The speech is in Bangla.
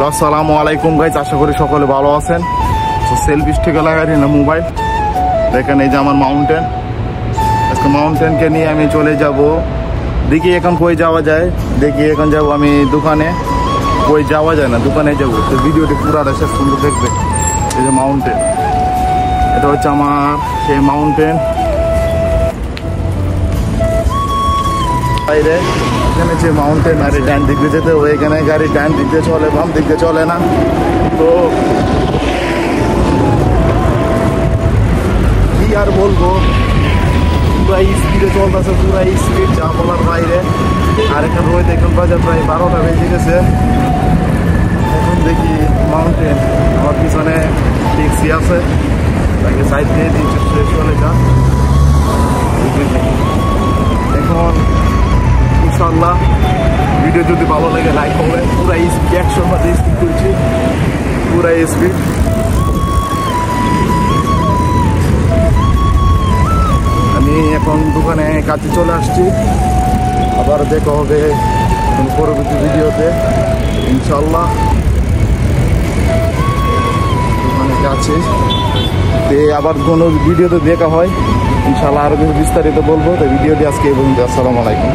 আসসালামু আলাইকুম গাইস, আশা করি সকলে ভালো আছেন। সেলফি স্টিকে লাগাই না মোবাইল। দেখেন এই যে আমার মাউন্টেন। আজকে মাউন্টেনকে নিয়ে আমি চলে যাব। দেখি এখন কই যাওয়া যায়। দেখি এখন যাব আমি দোকানে। কই যাওয়া যায় না, দোকানে যাবো। তো ভিডিওটি পুরাটা শেষ পর্যন্ত দেখবে। এই যে মাউন্টেন, এটা হচ্ছে আমার সেই মাউন্টেন। বাইরে এখানে যে মাউন্টেন, আর ডান দিক দিয়ে যেতে হবে। এখানে গাড়ি ডান দিক দিয়ে চলে, বাম দিক দিয়ে চলে না। তো কি আর বলবো, পুরা স্পিডে চলতেছে, পুরা স্পিড, যা বলার বাইরে। আর এখানে রয়েছে, এখন বাজার প্রায় 12টা বেজে গেছে। এখন দেখি মাউন্টেন, আমার পিছনে ট্যাক্সি আছে, তাকে সাইড দিয়ে দিচ্ছে চলে যা। এখন ইনশাল্লাহ ভিডিও যদি ভালো লাগে লাইক করবেন। পুরা স্পিড, 100 মাঝে স্পিড করছি, পুরা স্পিড। আমি এখন দোকানে কাছে চলে আসছি। আবার দেখা হবে পরবর্তী ভিডিওতে ইনশাল্লাহ। দোকানে কাছে আবার কোনো ভিডিওতে দেখা হয় ইনশাল্লাহ, আরো কিছু বিস্তারিত বলবো। তো ভিডিওটি আজকে এই পর্যন্ত। আসসালামু আলাইকুম।